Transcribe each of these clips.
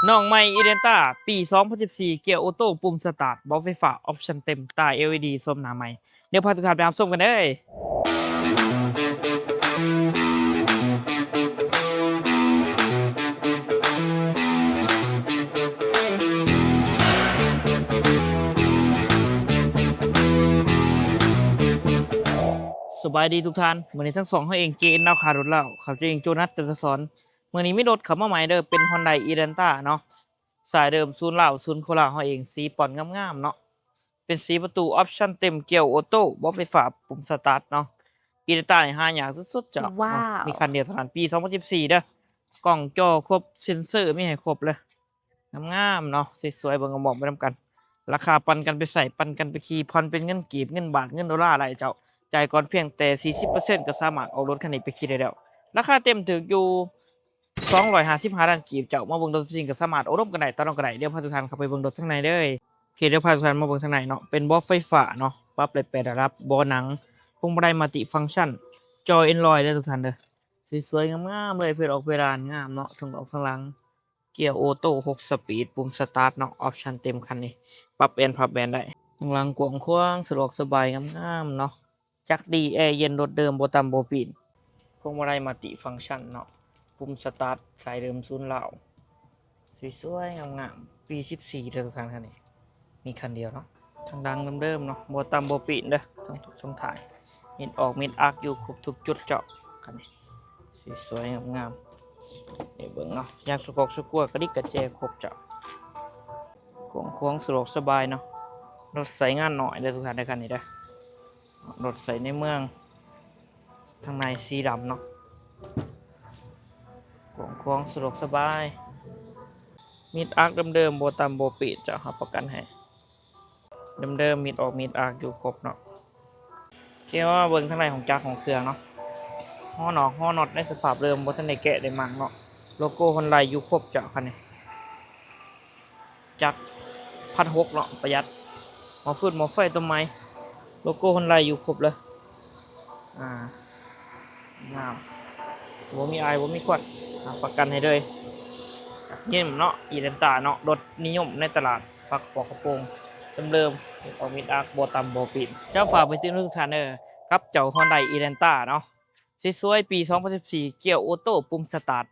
น้องใหม่อีเดนต้าปี 2014 เกียร์ออโต้ปุ่มสตาร์ทบล็อกไฟฟ้าออปชั่นเต็มตา LED ส้มหน้าใหม่เดี๋ยวพาทุกท่านไปรับชมกันเลยสบายดีทุกท่านวันนี้ทั้งสองเขาเองเจนดาวคารถเล่าเขาเองโจนัสเตอร์สอนเมื่อนี้ไม่รถขับมาใหม่เด้อเป็น Hyundai Elantra เนาะสายเดิมศูนย์เหล่าศูนย์โคราชเขาเองสีป่อนงามๆเนาะเป็นสีประตูออปชั่นเต็มเกียร์ออโต้บล็อกไฟฟ้าปุ่มสตาร์ทเนาะอีเดนต้าหาอย่างสุดๆจ้ะ ว้าว มีคันเดียวเท่านั้นปี 2014เด้อกล่องจอครบเซ็นเซอร์มีให้ครบเลยงามๆเนาะสวยๆเบิ่งกระบอกไปนำกัน ราคาปันกันไปใส่ปันกันไปขี่ผ่อนเป็นเงินกีบเงินบาทเงินดอลลาร์อะไรเจ้าจ่ายก่อนเพียงแต่ 40%ก็สามารถเอารถคันนี้ไปขี่ได้แล้วราคาเต็มถึงอยู่255ล้านกีบเจ้ามาเบิ่งรถจริงก็สามารถเอาร่วมกันได้ตอนนั้นก็ได้เดี๋ยวพาทุกท่านเข้าไปเบิ่งรถข้างในเลยโอเคเดี๋ยวพาทุกท่านมาเบิ่งข้างในเนาะเป็นเบาะไฟฟ้าเนาะปรับได้8ระดับเบาะหนังพวงมาลัยมัลติฟังก์ชันจอ Android เด้อทุกท่านเด้อสวยๆงามๆเลยเพื่อออกเวลางามเนาะทั้งออกทั้งหลังเกียร์ออโต้6สปีดปุ่มสตาร์ทเนาะออปชั่นเต็มคันนี้ปรับแอนพับแบนได้ข้างหลังกว้างขวางสะดวกสบายงามๆเนาะจักดีแอร์เย็นรถเดิมบ่ต่ำบ่ปีนพวงมาลัยมัลติฟังก์ชันเนาะปุ่มสตาร์ทสายเดิมศูนย์เหล่าสวยๆงามๆปี14เด้อทุกท่านคันนี้มีคันเดียวเนาะทางดังเดิมๆเนาะบ่ต่ำบ่ปีนเด้อต้องทุกช่องถ่ายมิดออกมิดอักอยู่ครบทุกจุดเจาะคันนี้สวยๆงามๆเดี๋ยวเบิ่งเนาะยางสกอกสกัวกระดิกกระแจครบเจาะกว้างขวางสะดวกสบายเนาะรถใส่งานหน่อยเด้อทุกท่านได้คันนี้เด้อรถใส่ในเมืองทางในสีดำเนาะกว้างขวางสะดวกสบายมิดอักเดิมๆบ่ต่ำบ่ปีนจะรับประกันให้เดิมๆมิดออกมิดอักอยู่ครบเนาะเกี่ยวว่าเบิ่งทางในของจักรของเครื่องเนาะฮ้อน็อตในสภาพเดิมบ่ทันได้แกะได้มั่งเนาะโลโก้ Hyundai อยู่ครบเจ้าคันนี้จักร1,600เนาะประหยัดหมอฟืดหมอไฟต้นไม้โลโก้ Hyundai อยู่ครบเลยงามบ่มีอายบ่มีควันประกันให้เลยเยี่ยมเนาะอีเลนต้าเนาะรถนิยมในตลาดฝักปอกกระโปรงเดิมๆออกมิดอักบ่ต่ำบ่ปีนเจ้าฝากไปตื่นทุกท่านกับเจ้า Hyundai Elantra เนาะสวยๆปี 2014 เกียร์ออโต้ปุ่มสตาร์ท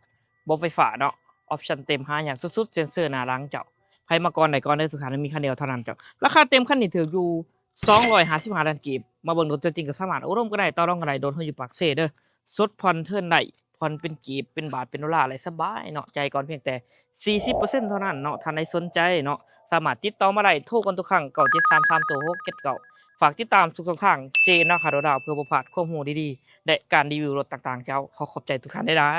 บล็อกไฟฟ้าเนาะออปชั่นเต็มหาอย่างสุดๆเซ็นเซอร์หน้าหลังเจ้าไผมาก่อนได้ก่อนได้สุดท้ายมีคันเดียวเท่านั้นเจ้าราคาเต็มคันนี้ถืออยู่255ล้านกีบมาเบิ่งรถตัวจริงก็สามารถร่วมก็ได้ต่อรองก็ได้โดนเฮาอยู่ปากเซเด้อสดผ่อนเทิร์นได้ผ่อนเป็นกีบเป็นบาทเป็นดอลลาร์อะไรสบายเนาะจ่ายก่อนเพียงแต่ 40% เท่านั้นเนาะท่านใดสนใจเนาะสามารถติดต่อมาได้โทรกันทุกครั้ง9733ตัว679ฝากติดตามทุกช่องทางเจนนาคาโดดาวเพื่อบ่พลาดข้อมูลดีๆและการรีวิวรถต่างๆเจ้าขอบใจทุกท่านได้